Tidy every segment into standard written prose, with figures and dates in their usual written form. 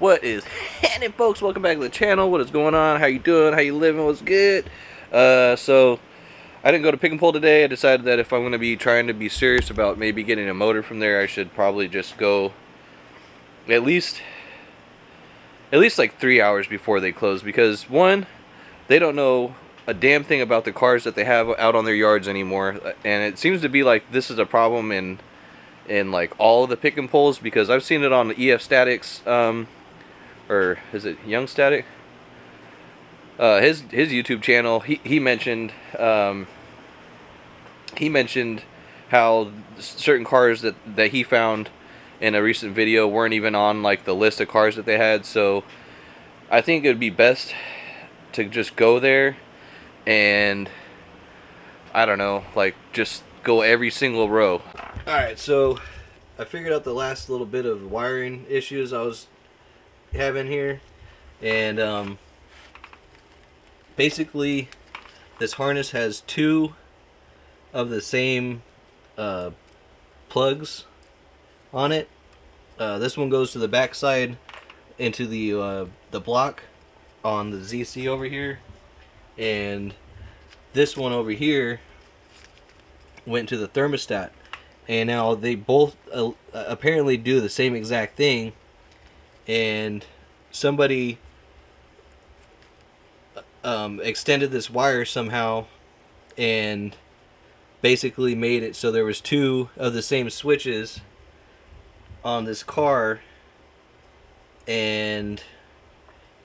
What is happening, folks? Welcome back to the channel. What is going on? How you doing? How you living? What's good? So I didn't go to pick and pull today. I decided that if I'm going to be trying to be serious about maybe getting a motor from there, I should probably just go at least like 3 hours before they close, because one, they don't know a damn thing about the cars that they have out on their yards anymore, and it seems to be like this is a problem in like all of the pick and pulls, because I've seen it on the EF Statics, or is it Young Static? His YouTube channel. He mentioned how certain cars that he found in a recent video weren't even on like the list of cars that they had. So I think it would be best to just go there and, I don't know, like just go every single row. Alright, so I figured out the last little bit of wiring issues I was having here, and basically this harness has two of the same plugs on it. This one goes to the back side into the block on the ZC over here, and this one over here went to the thermostat. And now they both apparently do the same exact thing, and somebody extended this wire somehow and basically made it so there was two of the same switches on this car, and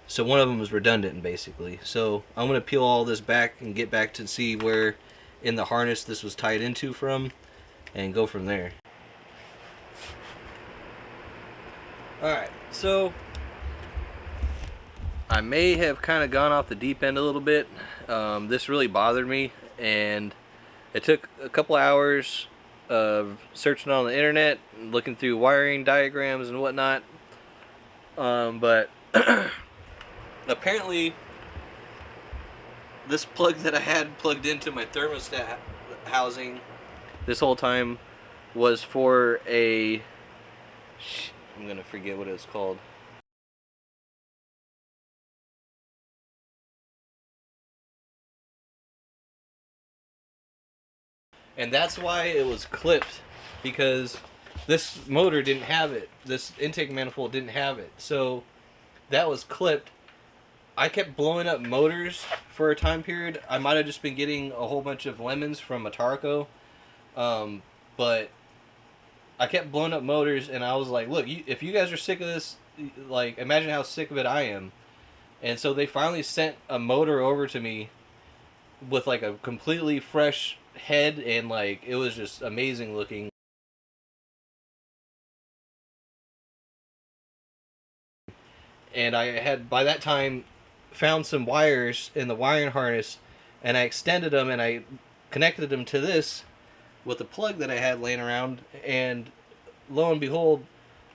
so one of them was redundant basically. So I'm going to peel all this back and get back to see where in the harness this was tied into from, and go from there. Alright, so I may have kind of gone off the deep end a little bit. This really bothered me, and it took a couple hours of searching on the internet, looking through wiring diagrams and whatnot. But apparently this plug that I had plugged into my thermostat housing this whole time was for a, I'm gonna forget what it's called. And that's why it was clipped, because this motor didn't have it. This intake manifold didn't have it. So that was clipped. I kept blowing up motors for a time period. I might have just been getting a whole bunch of lemons from Atarico. But I kept blowing up motors, and I was like, look, if you guys are sick of this, like, imagine how sick of it I am. And so they finally sent a motor over to me with like a completely fresh head, and like it was just amazing looking. And I had by that time found some wires in the wiring harness, and I extended them and I connected them to this with a plug that I had laying around, and lo and behold,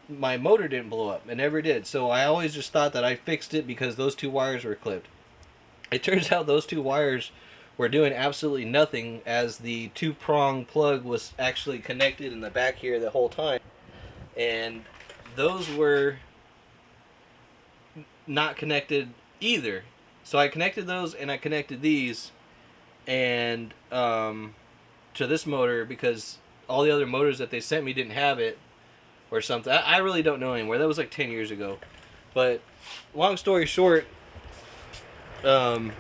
my motor didn't blow up. It never did. So I always just thought that I fixed it because those two wires were clipped. It turns out those two wires were doing absolutely nothing, as the two-prong plug was actually connected in the back here the whole time, and those were not connected either. So I connected those, and I connected these, and to this motor, because all the other motors that they sent me didn't have it or something. I really don't know anymore. That was like 10 years ago. But long story short, I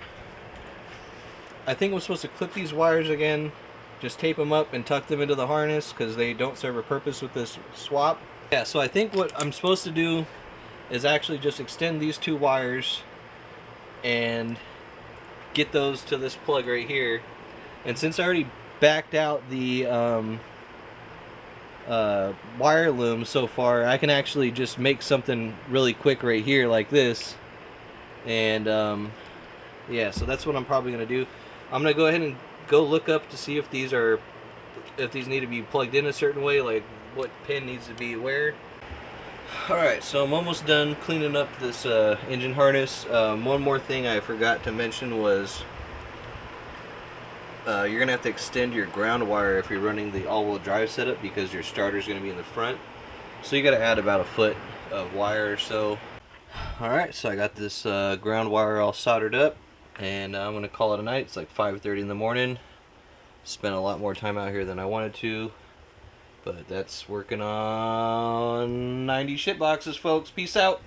think I'm supposed to clip these wires again, just tape them up and tuck them into the harness, because they don't serve a purpose with this swap. Yeah, so I think what I'm supposed to do is actually just extend these two wires and get those to this plug right here. And since I already backed out the wire loom so far, I can actually just make something really quick right here like this. And yeah, so that's what I'm probably gonna do. I'm gonna go ahead and go look up to see if these need to be plugged in a certain way, like what pin needs to be where. Alright, so I'm almost done cleaning up this engine harness. One more thing I forgot to mention was you're going to have to extend your ground wire if you're running the all-wheel drive setup, because your starter is going to be in the front. So you got to add about a foot of wire or so. Alright, so I got this ground wire all soldered up, and I'm going to call it a night. It's like 5:30 in the morning. Spent a lot more time out here than I wanted to, but that's working on 90 shit boxes, folks. Peace out.